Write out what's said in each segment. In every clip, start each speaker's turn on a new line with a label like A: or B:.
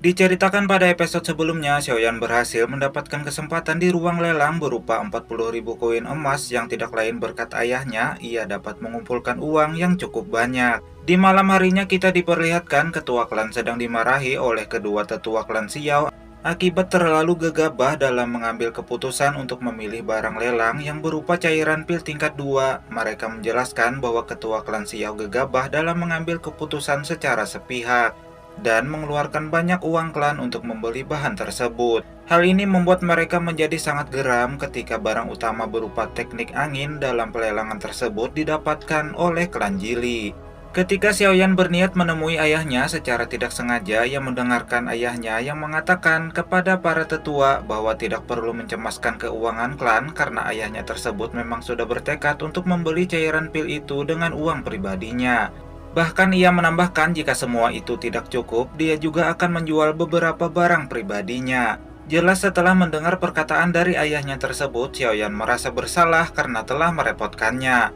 A: Diceritakan pada episode sebelumnya, Xiaoyan berhasil mendapatkan kesempatan di ruang lelang berupa 40.000 koin emas yang tidak lain berkat ayahnya, ia dapat mengumpulkan uang yang cukup banyak. Di malam harinya kita diperlihatkan ketua klan sedang dimarahi oleh kedua tetua klan Xiao akibat terlalu gegabah dalam mengambil keputusan untuk memilih barang lelang yang berupa cairan pil tingkat 2. Mereka menjelaskan bahwa ketua klan Xiao gegabah dalam mengambil keputusan secara sepihak dan mengeluarkan banyak uang klan untuk membeli bahan tersebut. Hal ini membuat mereka menjadi sangat geram ketika barang utama berupa teknik angin dalam pelelangan tersebut didapatkan oleh klan Jili. Ketika Xiaoyan berniat menemui ayahnya, secara tidak sengaja ia mendengarkan ayahnya yang mengatakan kepada para tetua bahwa tidak perlu mencemaskan keuangan klan karena ayahnya tersebut memang sudah bertekad untuk membeli cairan pil itu dengan uang pribadinya. Bahkan ia menambahkan jika semua itu tidak cukup, dia juga akan menjual beberapa barang pribadinya. Jelas setelah mendengar perkataan dari ayahnya tersebut, Xiaoyan merasa bersalah karena telah merepotkannya.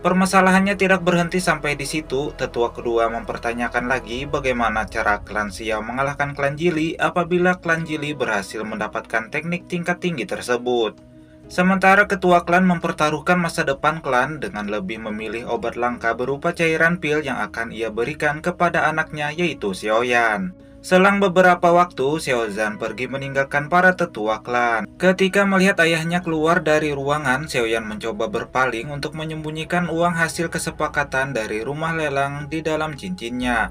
A: Permasalahannya tidak berhenti sampai di situ. Tetua kedua mempertanyakan lagi bagaimana cara klan Xiao mengalahkan klan Jili apabila klan Jili berhasil mendapatkan teknik tingkat tinggi tersebut. Sementara ketua klan mempertaruhkan masa depan klan dengan lebih memilih obat langka berupa cairan pil yang akan ia berikan kepada anaknya yaitu Xiaoyan. Selang beberapa waktu, Xiaozan pergi meninggalkan para tetua klan. Ketika melihat ayahnya keluar dari ruangan, Xiaoyan mencoba berpaling untuk menyembunyikan uang hasil kesepakatan dari rumah lelang di dalam cincinnya.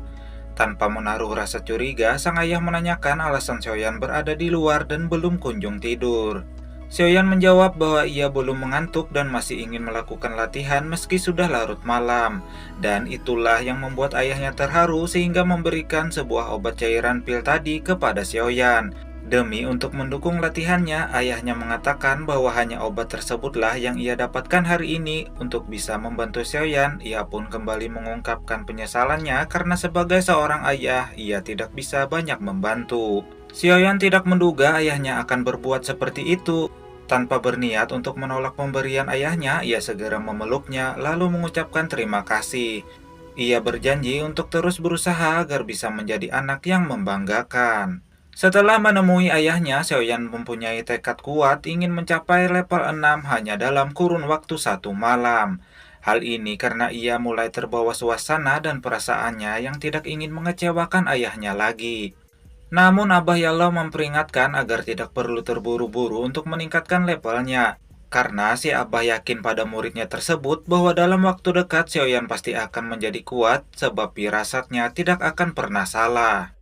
A: Tanpa menaruh rasa curiga, sang ayah menanyakan alasan Xiaoyan berada di luar dan belum kunjung tidur. Xiaoyan menjawab bahwa ia belum mengantuk dan masih ingin melakukan latihan meski sudah larut malam. Dan itulah yang membuat ayahnya terharu sehingga memberikan sebuah obat cairan pil tadi kepada Xiaoyan. Demi untuk mendukung latihannya, ayahnya mengatakan bahwa hanya obat tersebutlah yang ia dapatkan hari ini untuk bisa membantu Xiaoyan. Ia pun kembali mengungkapkan penyesalannya karena sebagai seorang ayah, ia tidak bisa banyak membantu. Xiaoyan tidak menduga ayahnya akan berbuat seperti itu. Tanpa berniat untuk menolak pemberian ayahnya, ia segera memeluknya lalu mengucapkan terima kasih. Ia berjanji untuk terus berusaha agar bisa menjadi anak yang membanggakan. Setelah menemui ayahnya, Xiaoyan mempunyai tekad kuat ingin mencapai level 6 hanya dalam kurun waktu 1 malam. Hal ini karena ia mulai terbawa suasana dan perasaannya yang tidak ingin mengecewakan ayahnya lagi. Namun Abah Yalo memperingatkan agar tidak perlu terburu-buru untuk meningkatkan levelnya. Karena si Abah yakin pada muridnya tersebut bahwa dalam waktu dekat Xiaoyan pasti akan menjadi kuat sebab firasatnya tidak akan pernah salah.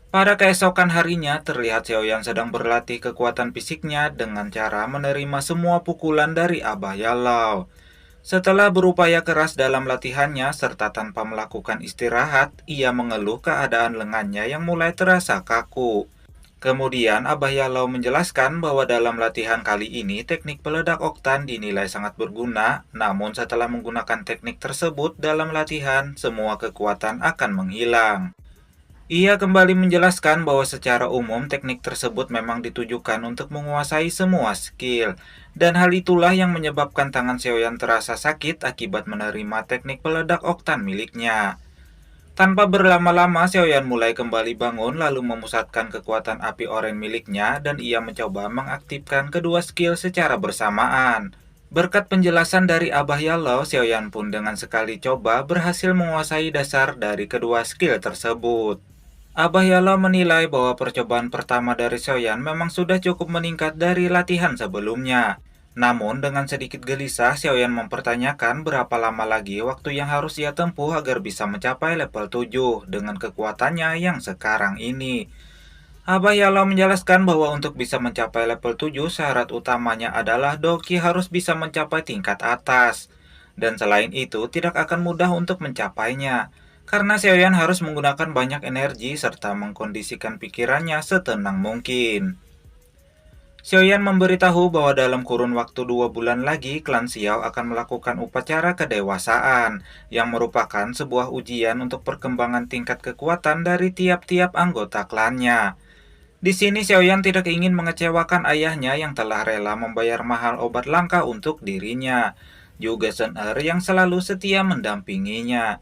A: Pada keesokan harinya terlihat Xiaoyan sedang berlatih kekuatan fisiknya dengan cara menerima semua pukulan dari Abah Yalo. Setelah berupaya keras dalam latihannya serta tanpa melakukan istirahat, ia mengeluh keadaan lengannya yang mulai terasa kaku. Kemudian Abah Yalau menjelaskan bahwa dalam latihan kali ini teknik peledak oktan dinilai sangat berguna, namun setelah menggunakan teknik tersebut dalam latihan, semua kekuatan akan menghilang. Ia kembali menjelaskan bahwa secara umum teknik tersebut memang ditujukan untuk menguasai semua skill, dan hal itulah yang menyebabkan tangan Xiaoyan terasa sakit akibat menerima teknik peledak oktan miliknya. Tanpa berlama-lama, Xiaoyan mulai kembali bangun lalu memusatkan kekuatan api oranye miliknya dan ia mencoba mengaktifkan kedua skill secara bersamaan. Berkat penjelasan dari Abah Yalo, Xiaoyan pun dengan sekali coba berhasil menguasai dasar dari kedua skill tersebut. Abah Yalo menilai bahwa percobaan pertama dari Xiaoyan memang sudah cukup meningkat dari latihan sebelumnya. Namun dengan sedikit gelisah, Xiaoyan mempertanyakan berapa lama lagi waktu yang harus ia tempuh agar bisa mencapai level 7 dengan kekuatannya yang sekarang ini. Abah Yalo menjelaskan bahwa untuk bisa mencapai level 7 syarat utamanya adalah Doki harus bisa mencapai tingkat atas. Dan selain itu tidak akan mudah untuk mencapainya. Karena Xiaoyan harus menggunakan banyak energi serta mengkondisikan pikirannya setenang mungkin. Xiaoyan memberitahu bahwa dalam kurun waktu 2 bulan lagi, klan Xiao akan melakukan upacara kedewasaan, yang merupakan sebuah ujian untuk perkembangan tingkat kekuatan dari tiap-tiap anggota klannya. Di sini Xiaoyan tidak ingin mengecewakan ayahnya yang telah rela membayar mahal obat langka untuk dirinya, juga Shen Er yang selalu setia mendampinginya.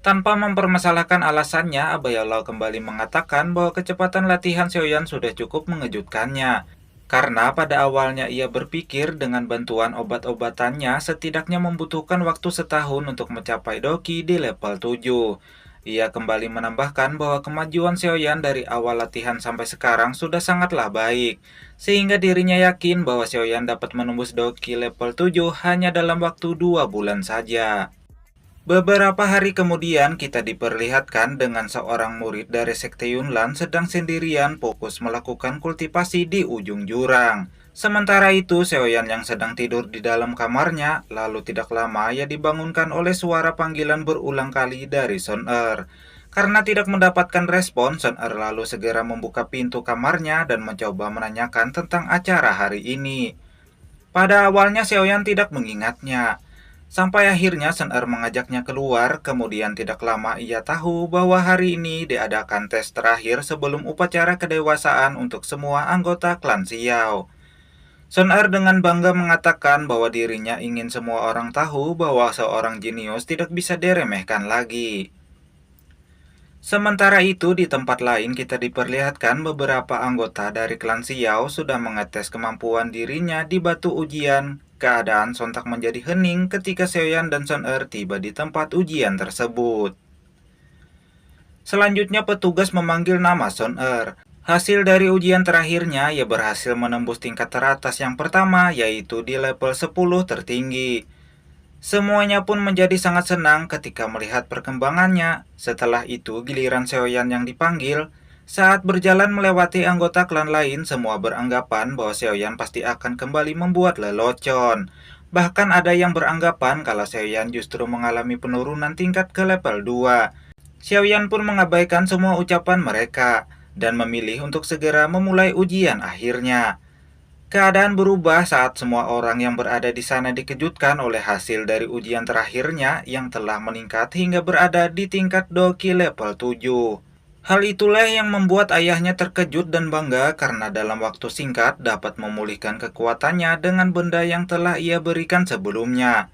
A: Tanpa mempermasalahkan alasannya, Abayalao kembali mengatakan bahwa kecepatan latihan Xiaoyan sudah cukup mengejutkannya. Karena pada awalnya ia berpikir dengan bantuan obat-obatannya setidaknya membutuhkan waktu setahun untuk mencapai Doki di level 7. Ia kembali menambahkan bahwa kemajuan Xiaoyan dari awal latihan sampai sekarang sudah sangatlah baik, sehingga dirinya yakin bahwa Xiaoyan dapat menembus Doki level 7 hanya dalam waktu 2 bulan saja. Beberapa hari kemudian kita diperlihatkan dengan seorang murid dari Sekte Yunlan sedang sendirian fokus melakukan kultivasi di ujung jurang. Sementara itu, Xiaoyan yang sedang tidur di dalam kamarnya, lalu tidak lama ia dibangunkan oleh suara panggilan berulang kali dari Sun Er. Karena tidak mendapatkan respon, Sun Er lalu segera membuka pintu kamarnya dan mencoba menanyakan tentang acara hari ini. Pada awalnya Xiaoyan tidak mengingatnya. Sampai akhirnya Sun Er mengajaknya keluar, kemudian tidak lama ia tahu bahwa hari ini diadakan tes terakhir sebelum upacara kedewasaan untuk semua anggota klan Xiao. Sun Er dengan bangga mengatakan bahwa dirinya ingin semua orang tahu bahwa seorang jenius tidak bisa diremehkan lagi. Sementara itu, di tempat lain kita diperlihatkan beberapa anggota dari klan Xiao sudah mengetes kemampuan dirinya di batu ujian. Keadaan sontak menjadi hening ketika Xiaoyan dan Sun Er tiba di tempat ujian tersebut. Selanjutnya petugas memanggil nama Sun Er. Hasil dari ujian terakhirnya, ia berhasil menembus tingkat teratas yang pertama, yaitu di level 10 tertinggi. Semuanya pun menjadi sangat senang ketika melihat perkembangannya. Setelah itu, giliran Xiaoyan yang dipanggil. Saat berjalan melewati anggota klan lain, semua beranggapan bahwa Xiaoyan pasti akan kembali membuat lelucon. Bahkan ada yang beranggapan kalau Xiaoyan justru mengalami penurunan tingkat ke level 2. Xiaoyan pun mengabaikan semua ucapan mereka dan memilih untuk segera memulai ujian akhirnya. Keadaan berubah saat semua orang yang berada di sana dikejutkan oleh hasil dari ujian terakhirnya yang telah meningkat hingga berada di tingkat Doki level 7. Hal itulah yang membuat ayahnya terkejut dan bangga karena dalam waktu singkat dapat memulihkan kekuatannya dengan benda yang telah ia berikan sebelumnya.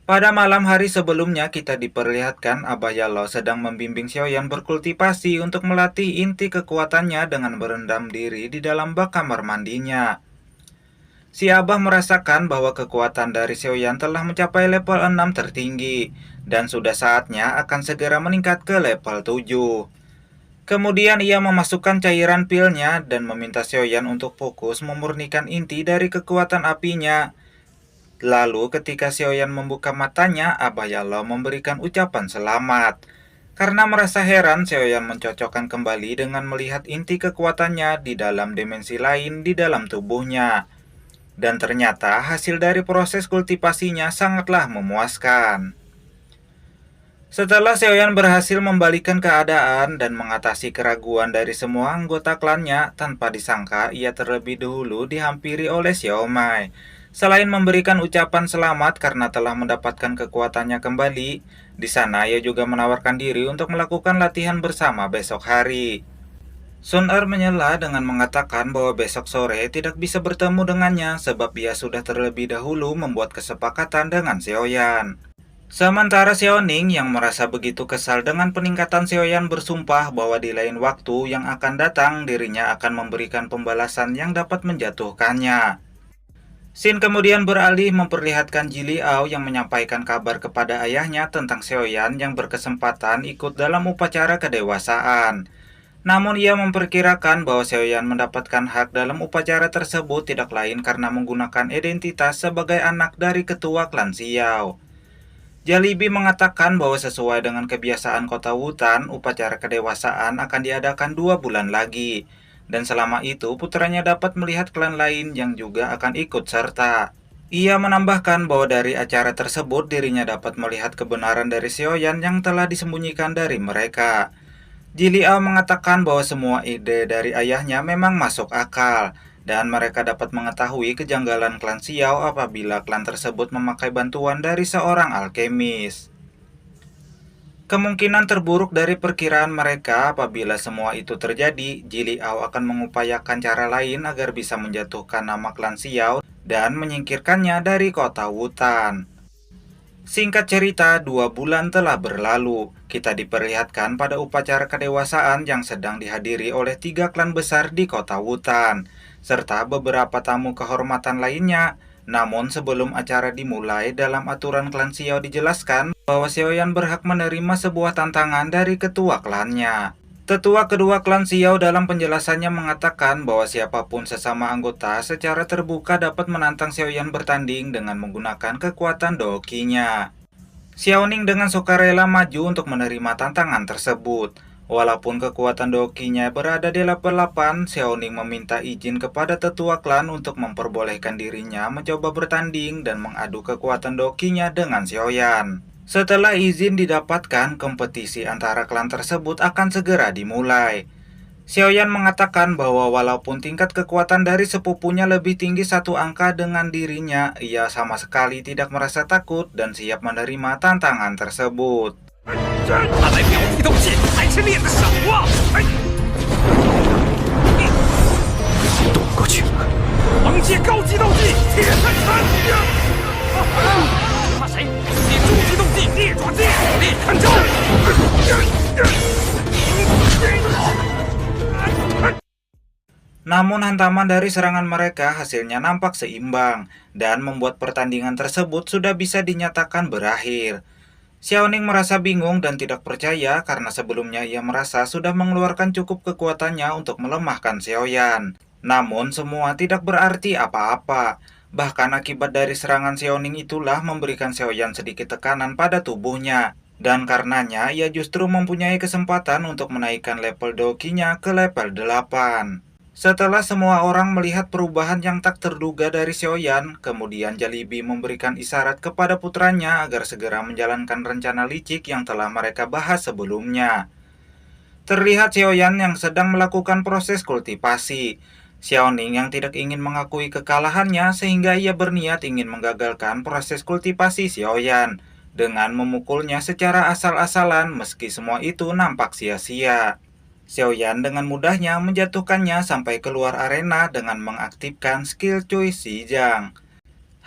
A: Pada malam hari sebelumnya kita diperlihatkan Abayalao sedang membimbing Xiaoyan berkultivasi untuk melatih inti kekuatannya dengan berendam diri di dalam bak kamar mandinya. Si Abah merasakan bahwa kekuatan dari Xiaoyan telah mencapai level 6 tertinggi dan sudah saatnya akan segera meningkat ke level 7. Kemudian ia memasukkan cairan pilnya dan meminta Xiaoyan untuk fokus memurnikan inti dari kekuatan apinya. Lalu ketika Xiaoyan membuka matanya, Abayalao memberikan ucapan selamat. Karena merasa heran, Xiaoyan mencocokkan kembali dengan melihat inti kekuatannya di dalam dimensi lain di dalam tubuhnya. Dan ternyata hasil dari proses kultivasinya sangatlah memuaskan. Setelah Xiaoyan berhasil membalikan keadaan dan mengatasi keraguan dari semua anggota klannya, tanpa disangka ia terlebih dahulu dihampiri oleh Xiaomai. Selain memberikan ucapan selamat karena telah mendapatkan kekuatannya kembali, di sana ia juga menawarkan diri untuk melakukan latihan bersama besok hari. Sun Er menyela dengan mengatakan bahwa besok sore tidak bisa bertemu dengannya sebab ia sudah terlebih dahulu membuat kesepakatan dengan Xiaoyan. Sementara Xiaoning yang merasa begitu kesal dengan peningkatan Xiaoyan bersumpah bahwa di lain waktu yang akan datang dirinya akan memberikan pembalasan yang dapat menjatuhkannya. Xin kemudian beralih memperlihatkan Ji Liao yang menyampaikan kabar kepada ayahnya tentang Xiaoyan yang berkesempatan ikut dalam upacara kedewasaan. Namun ia memperkirakan bahwa Xiaoyan mendapatkan hak dalam upacara tersebut tidak lain karena menggunakan identitas sebagai anak dari ketua klan Xiao. Jalibi mengatakan bahwa sesuai dengan kebiasaan kota Wutan, upacara kedewasaan akan diadakan 2 bulan lagi. Dan selama itu putranya dapat melihat klan lain yang juga akan ikut serta. Ia menambahkan bahwa dari acara tersebut dirinya dapat melihat kebenaran dari Xiaoyan yang telah disembunyikan dari mereka. Ji Liao mengatakan bahwa semua ide dari ayahnya memang masuk akal, dan mereka dapat mengetahui kejanggalan klan Xiao apabila klan tersebut memakai bantuan dari seorang alkemis. Kemungkinan terburuk dari perkiraan mereka apabila semua itu terjadi, Ji Liao akan mengupayakan cara lain agar bisa menjatuhkan nama klan Xiao dan menyingkirkannya dari kota Wutan. Singkat cerita, 2 bulan telah berlalu, Kita diperlihatkan pada upacara kedewasaan yang sedang dihadiri oleh 3 klan besar di kota Wutan, serta beberapa tamu kehormatan lainnya. Namun sebelum acara dimulai, dalam aturan klan Xiao dijelaskan bahwa Xiaoyan berhak menerima sebuah tantangan dari ketua klannya. Tetua kedua klan Xiao dalam penjelasannya mengatakan bahwa siapapun sesama anggota secara terbuka dapat menantang Xiaoyan bertanding dengan menggunakan kekuatan dokinya. Xiaoning dengan sukarela maju untuk menerima tantangan tersebut. Walaupun kekuatan dokinya berada di level 8, Xiaoning meminta izin kepada tetua klan untuk memperbolehkan dirinya mencoba bertanding dan mengadu kekuatan dokinya dengan Xiaoyan. Setelah izin didapatkan, kompetisi antara klan tersebut akan segera dimulai. Xiaoyan mengatakan bahwa walaupun tingkat kekuatan dari sepupunya lebih tinggi 1 angka dengan dirinya, ia sama sekali tidak merasa takut dan siap menerima tantangan tersebut. Namun hantaman dari serangan mereka hasilnya nampak seimbang dan membuat pertandingan tersebut sudah bisa dinyatakan berakhir. Xiaoning merasa bingung dan tidak percaya karena sebelumnya ia merasa sudah mengeluarkan cukup kekuatannya untuk melemahkan Xiaoyan. Namun semua tidak berarti apa-apa. Bahkan akibat dari serangan Xiaoning itulah memberikan Xiaoyan sedikit tekanan pada tubuhnya. Dan karenanya ia justru mempunyai kesempatan untuk menaikkan level dokinya ke level 8. Setelah semua orang melihat perubahan yang tak terduga dari Xiaoyan, kemudian Jollibee memberikan isyarat kepada putranya agar segera menjalankan rencana licik yang telah mereka bahas sebelumnya. Terlihat Xiaoyan yang sedang melakukan proses kultivasi. Xiaoning yang tidak ingin mengakui kekalahannya sehingga ia berniat ingin menggagalkan proses kultivasi Xiaoyan dengan memukulnya secara asal-asalan meski semua itu nampak sia-sia. Xiaoyan dengan mudahnya menjatuhkannya sampai keluar arena dengan mengaktifkan skill Cui Shijang.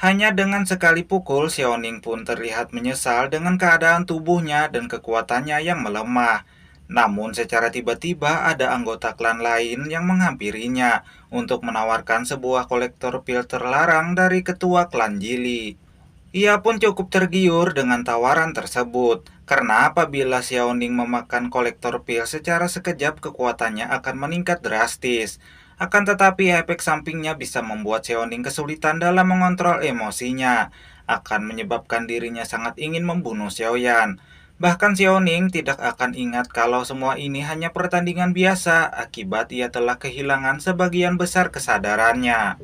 A: Hanya dengan sekali pukul, Xiaoning pun terlihat menyesal dengan keadaan tubuhnya dan kekuatannya yang melemah. Namun secara tiba-tiba ada anggota klan lain yang menghampirinya untuk menawarkan sebuah kolektor pil terlarang dari ketua klan Jili. Ia pun cukup tergiur dengan tawaran tersebut, karena apabila Xiaoning memakan kolektor pil secara sekejap kekuatannya akan meningkat drastis. Akan tetapi efek sampingnya bisa membuat Xiaoning kesulitan dalam mengontrol emosinya, akan menyebabkan dirinya sangat ingin membunuh Xiaoyan. Bahkan Xiaoning tidak akan ingat kalau semua ini hanya pertandingan biasa akibat ia telah kehilangan sebagian besar kesadarannya.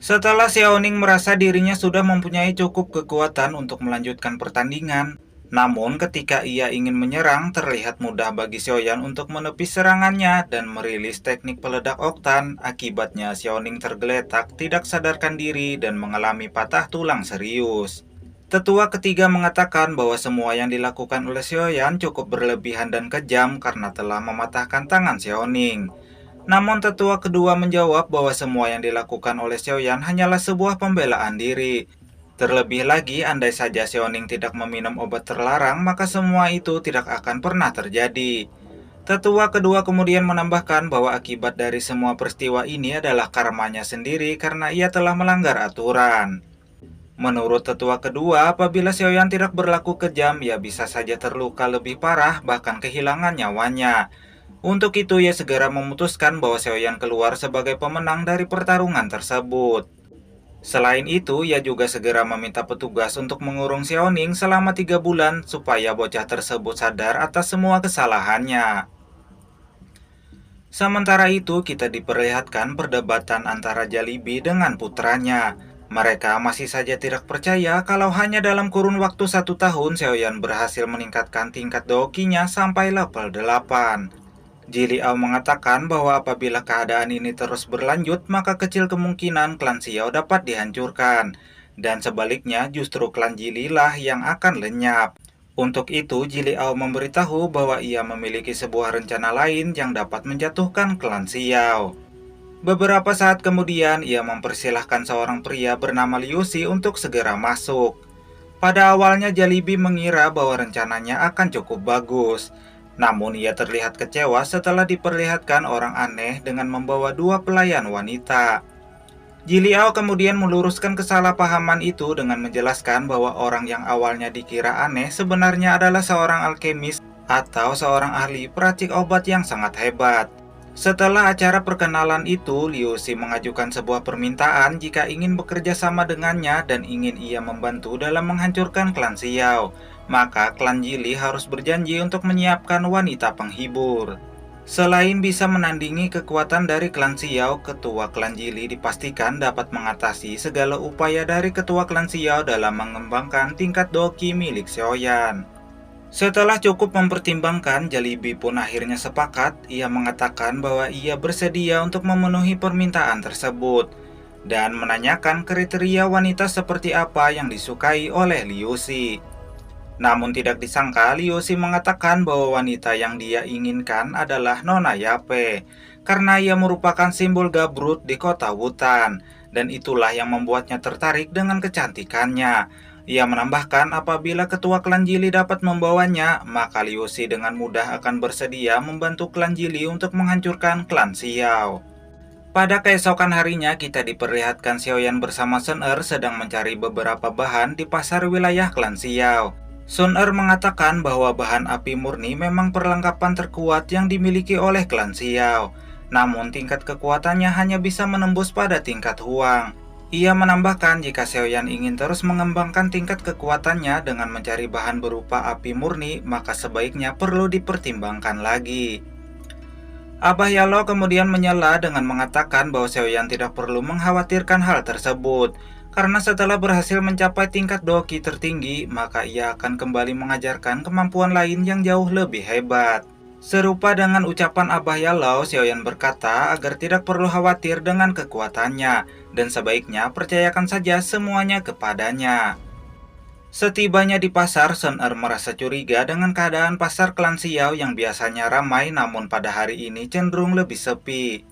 A: Setelah Xiaoning merasa dirinya sudah mempunyai cukup kekuatan untuk melanjutkan pertandingan, namun ketika ia ingin menyerang, terlihat mudah bagi Xiaoyan untuk menepis serangannya dan merilis teknik peledak oktan. Akibatnya Xiaoning tergeletak, tidak sadarkan diri dan mengalami patah tulang serius. Tetua ketiga mengatakan bahwa semua yang dilakukan oleh Xiaoyan cukup berlebihan dan kejam karena telah mematahkan tangan Xiaoning. Namun tetua kedua menjawab bahwa semua yang dilakukan oleh Xiaoyan hanyalah sebuah pembelaan diri. Terlebih lagi, andai saja Xiaoning tidak meminum obat terlarang, maka semua itu tidak akan pernah terjadi. Tetua kedua kemudian menambahkan bahwa akibat dari semua peristiwa ini adalah karmanya sendiri karena ia telah melanggar aturan. Menurut tetua kedua, apabila Xiaoyan tidak berlaku kejam, ia bisa saja terluka lebih parah, bahkan kehilangan nyawanya. Untuk itu, ia segera memutuskan bahwa Xiaoyan keluar sebagai pemenang dari pertarungan tersebut. Selain itu, ia juga segera meminta petugas untuk mengurung Xiaoning selama 3 bulan supaya bocah tersebut sadar atas semua kesalahannya. Sementara itu, kita diperlihatkan perdebatan antara Jollibee dengan putranya. Mereka masih saja tidak percaya kalau hanya dalam kurun waktu 1 tahun Xiaoyan berhasil meningkatkan tingkat dokinya sampai level 8. Jili Ao mengatakan bahwa apabila keadaan ini terus berlanjut, maka kecil kemungkinan klan Xiao dapat dihancurkan. Dan sebaliknya, justru klan Jili lah yang akan lenyap. Untuk itu, Jili Ao memberitahu bahwa ia memiliki sebuah rencana lain yang dapat menjatuhkan klan Xiao. Beberapa saat kemudian, ia mempersilahkan seorang pria bernama Liu Xi untuk segera masuk. Pada awalnya Jalibi mengira bahwa rencananya akan cukup bagus. Namun ia terlihat kecewa setelah diperlihatkan orang aneh dengan membawa dua pelayan wanita. Jiliao kemudian meluruskan kesalahpahaman itu dengan menjelaskan bahwa orang yang awalnya dikira aneh sebenarnya adalah seorang alkemis atau seorang ahli peracik obat yang sangat hebat. Setelah acara perkenalan itu, Liu Xi mengajukan sebuah permintaan jika ingin bekerja sama dengannya dan ingin ia membantu dalam menghancurkan klan Xiao. Maka klan Jili harus berjanji untuk menyiapkan wanita penghibur. Selain bisa menandingi kekuatan dari klan Xiao, ketua klan Jili dipastikan dapat mengatasi segala upaya dari ketua klan Xiao dalam mengembangkan tingkat doki milik Xiaoyan. Setelah cukup mempertimbangkan, Jalibi pun akhirnya sepakat. Ia mengatakan bahwa ia bersedia untuk memenuhi permintaan tersebut dan menanyakan kriteria wanita seperti apa yang disukai oleh Liu Xi. Namun tidak disangka, Liu Xi mengatakan bahwa wanita yang dia inginkan adalah Nona Yape, karena ia merupakan simbol Gabrut di kota Wutan, dan itulah yang membuatnya tertarik dengan kecantikannya. Ia menambahkan apabila ketua klan Jili dapat membawanya, maka Liu Xi dengan mudah akan bersedia membantu klan Jili untuk menghancurkan klan Xiao. Pada keesokan harinya, kita diperlihatkan Xiaoyan bersama Sun Er sedang mencari beberapa bahan di pasar wilayah klan Xiao. Sun Er mengatakan bahwa bahan api murni memang perlengkapan terkuat yang dimiliki oleh klan Xiao. Namun tingkat kekuatannya hanya bisa menembus pada tingkat Huang. Ia menambahkan jika Xiaoyan ingin terus mengembangkan tingkat kekuatannya dengan mencari bahan berupa api murni, maka sebaiknya perlu dipertimbangkan lagi. Abah Yalo kemudian menyela dengan mengatakan bahwa Xiaoyan tidak perlu mengkhawatirkan hal tersebut, karena setelah berhasil mencapai tingkat doki tertinggi, maka ia akan kembali mengajarkan kemampuan lain yang jauh lebih hebat. Serupa dengan ucapan Abah Yalo, Xiaoyan berkata agar tidak perlu khawatir dengan kekuatannya, dan sebaiknya percayakan saja semuanya kepadanya. Setibanya di pasar, Sun Er merasa curiga dengan keadaan pasar klan Xiao yang biasanya ramai namun pada hari ini cenderung lebih sepi.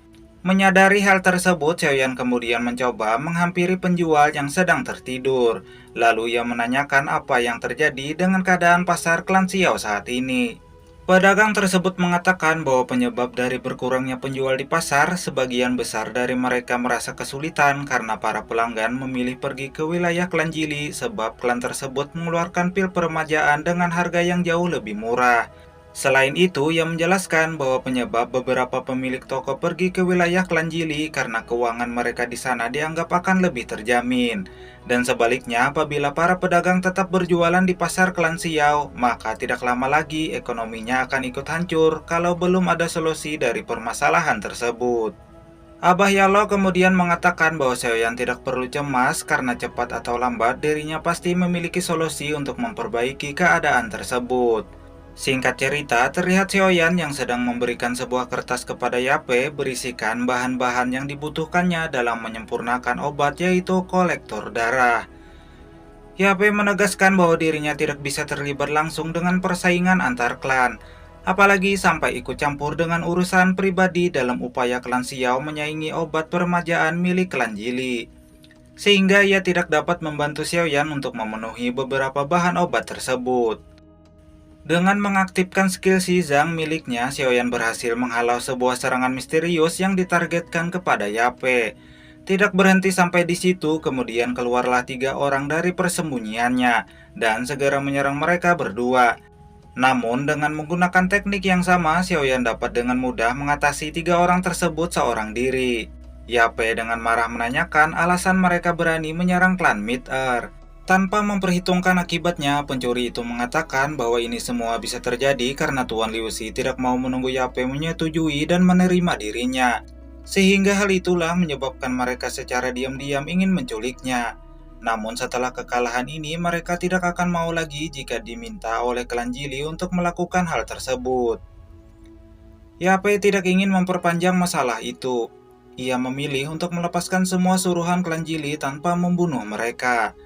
A: Menyadari hal tersebut, Xiaoyan kemudian mencoba menghampiri penjual yang sedang tertidur. Lalu ia menanyakan apa yang terjadi dengan keadaan pasar klan Xiao saat ini. Pedagang tersebut mengatakan bahwa penyebab dari berkurangnya penjual di pasar, sebagian besar dari mereka merasa kesulitan karena para pelanggan memilih pergi ke wilayah klan Jili sebab klan tersebut mengeluarkan pil peremajaan dengan harga yang jauh lebih murah. Selain itu, ia menjelaskan bahwa penyebab beberapa pemilik toko pergi ke wilayah klan Jili karena keuangan mereka di sana dianggap akan lebih terjamin. Dan sebaliknya, apabila para pedagang tetap berjualan di pasar klan Xiao, maka tidak lama lagi ekonominya akan ikut hancur kalau belum ada solusi dari permasalahan tersebut. Abah Yalo kemudian mengatakan bahwa Xiaoyan tidak perlu cemas karena cepat atau lambat dirinya pasti memiliki solusi untuk memperbaiki keadaan tersebut. Singkat cerita, terlihat Xiaoyan yang sedang memberikan sebuah kertas kepada Yape berisikan bahan-bahan yang dibutuhkannya dalam menyempurnakan obat, yaitu kolektor darah. Yape menegaskan bahwa dirinya tidak bisa terlibat langsung dengan persaingan antar klan, apalagi sampai ikut campur dengan urusan pribadi dalam upaya klan Xiao menyaingi obat peremajaan milik klan Jili. Sehingga ia tidak dapat membantu Xiaoyan untuk memenuhi beberapa bahan obat tersebut. Dengan mengaktifkan skill Shizang miliknya, Xiaoyan berhasil menghalau sebuah serangan misterius yang ditargetkan kepada Yape. Tidak berhenti sampai di situ, kemudian keluarlah 3 orang dari persembunyiannya dan segera menyerang mereka berdua. Namun dengan menggunakan teknik yang sama, Xiaoyan dapat dengan mudah mengatasi 3 orang tersebut seorang diri. Yape dengan marah menanyakan alasan mereka berani menyerang klan Mid-Earth. Tanpa memperhitungkan akibatnya, pencuri itu mengatakan bahwa ini semua bisa terjadi karena Tuan Liu Xi tidak mau menunggu Yape menyetujui dan menerima dirinya. Sehingga hal itulah menyebabkan mereka secara diam-diam ingin menculiknya. Namun setelah kekalahan ini, mereka tidak akan mau lagi jika diminta oleh klan Jili untuk melakukan hal tersebut. Yape tidak ingin memperpanjang masalah itu. Ia memilih untuk melepaskan semua suruhan klan Jili tanpa membunuh mereka.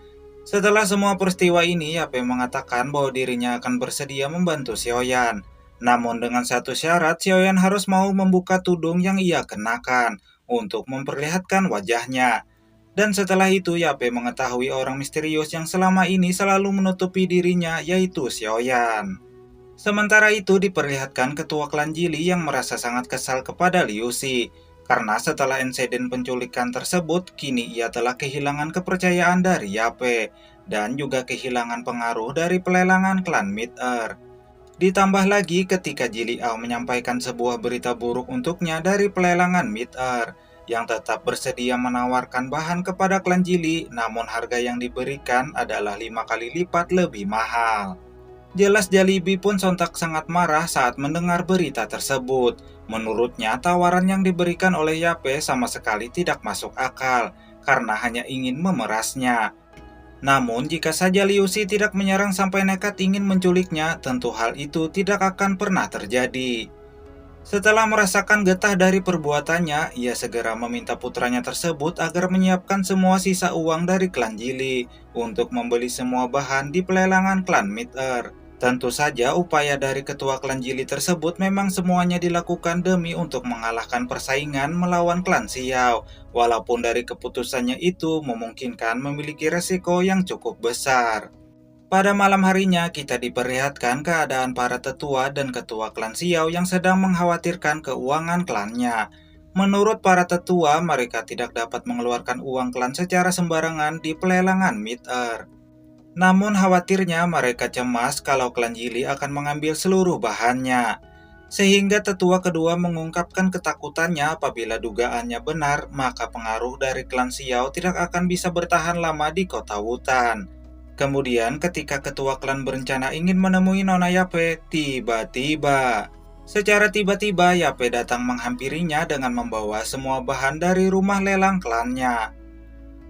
A: Setelah semua peristiwa ini, Yape mengatakan bahwa dirinya akan bersedia membantu Xiaoyan. Namun dengan satu syarat, Xiaoyan harus mau membuka tudung yang ia kenakan untuk memperlihatkan wajahnya. Dan setelah itu Yape mengetahui orang misterius yang selama ini selalu menutupi dirinya, yaitu Xiaoyan. Sementara itu diperlihatkan ketua klan Jili yang merasa sangat kesal kepada Liu Si, karena setelah insiden penculikan tersebut, kini ia telah kehilangan kepercayaan dari Yape, dan juga kehilangan pengaruh dari pelelangan klan Mid-Earth. Ditambah lagi ketika Jili Ao menyampaikan sebuah berita buruk untuknya dari pelelangan Mid-Earth, yang tetap bersedia menawarkan bahan kepada klan Jili, namun harga yang diberikan adalah 5 kali lipat lebih mahal. Jelas Jalibi pun sontak sangat marah saat mendengar berita tersebut. Menurutnya tawaran yang diberikan oleh Yape sama sekali tidak masuk akal, karena hanya ingin memerasnya. Namun jika saja Liu Si tidak menyerang sampai nekat ingin menculiknya, tentu hal itu tidak akan pernah terjadi. Setelah merasakan getah dari perbuatannya, ia segera meminta putranya tersebut agar menyiapkan semua sisa uang dari klan Jili untuk membeli semua bahan di pelelangan klan Mid-Earth. Tentu saja upaya dari ketua klan Jili tersebut memang semuanya dilakukan demi untuk mengalahkan persaingan melawan klan Xiao, walaupun dari keputusannya itu memungkinkan memiliki resiko yang cukup besar. Pada malam harinya, kita diperlihatkan keadaan para tetua dan ketua klan Xiao yang sedang mengkhawatirkan keuangan klannya. Menurut para tetua, mereka tidak dapat mengeluarkan uang klan secara sembarangan di pelelangan Mid-Earth. Namun khawatirnya mereka cemas kalau klan Jili akan mengambil seluruh bahannya. Sehingga tetua kedua mengungkapkan ketakutannya apabila dugaannya benar, maka pengaruh dari klan Xiao tidak akan bisa bertahan lama di kota Wutan. Kemudian ketika ketua klan berencana ingin menemui Nona Yape, tiba-tiba secara tiba-tiba Yape datang menghampirinya dengan membawa semua bahan dari rumah lelang klannya.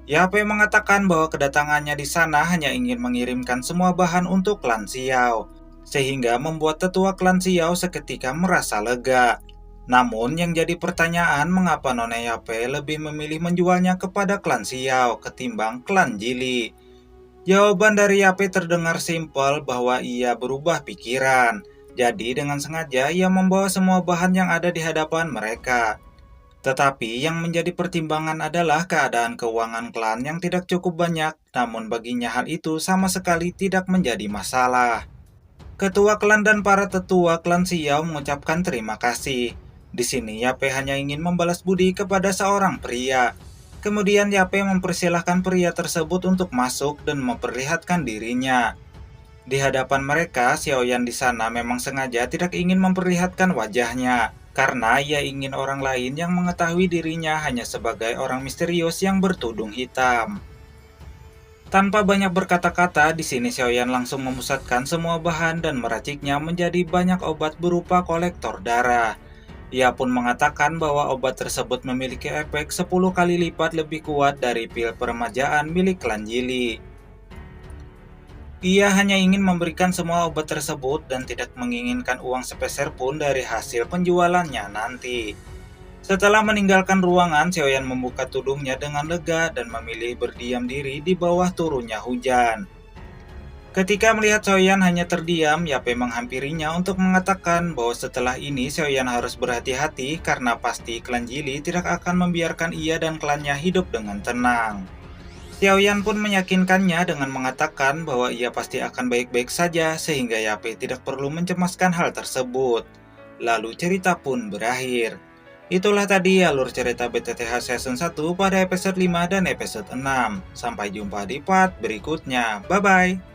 A: Yape mengatakan bahwa kedatangannya di sana hanya ingin mengirimkan semua bahan untuk klan Xiao, sehingga membuat tetua klan Xiao seketika merasa lega. Namun yang jadi pertanyaan mengapa Nona Yape lebih memilih menjualnya kepada klan Xiao ketimbang klan Jili. Jawaban dari Yape terdengar simpel bahwa ia berubah pikiran. Jadi dengan sengaja ia membawa semua bahan yang ada di hadapan mereka. Tetapi yang menjadi pertimbangan adalah keadaan keuangan klan yang tidak cukup banyak, namun baginya hal itu sama sekali tidak menjadi masalah. Ketua klan dan para tetua klan Xiao mengucapkan terima kasih. Di sini Yape hanya ingin membalas budi kepada seorang pria. Kemudian Yape mempersilahkan pria tersebut untuk masuk dan memperlihatkan dirinya. Di hadapan mereka, Xiaoyan di sana memang sengaja tidak ingin memperlihatkan wajahnya, karena ia ingin orang lain yang mengetahui dirinya hanya sebagai orang misterius yang bertudung hitam. Tanpa banyak berkata-kata, di sini Xiaoyan langsung memusatkan semua bahan dan meraciknya menjadi banyak obat berupa kolektor darah. Ia pun mengatakan bahwa obat tersebut memiliki efek 10 kali lipat lebih kuat dari pil peremajaan milik klan Jili. Ia hanya ingin memberikan semua obat tersebut dan tidak menginginkan uang sepeser pun dari hasil penjualannya nanti. Setelah meninggalkan ruangan, Xiaoyan membuka tudungnya dengan lega dan memilih berdiam diri di bawah turunnya hujan. Ketika melihat Xiaoyan hanya terdiam, Yape menghampirinya untuk mengatakan bahwa setelah ini Xiaoyan harus berhati-hati karena pasti klan Jili tidak akan membiarkan ia dan klannya hidup dengan tenang. Xiaoyan pun meyakinkannya dengan mengatakan bahwa ia pasti akan baik-baik saja sehingga Yape tidak perlu mencemaskan hal tersebut. Lalu cerita pun berakhir. Itulah tadi alur cerita BTTH Season 1 pada episode 5 dan episode 6. Sampai jumpa di part berikutnya. Bye-bye!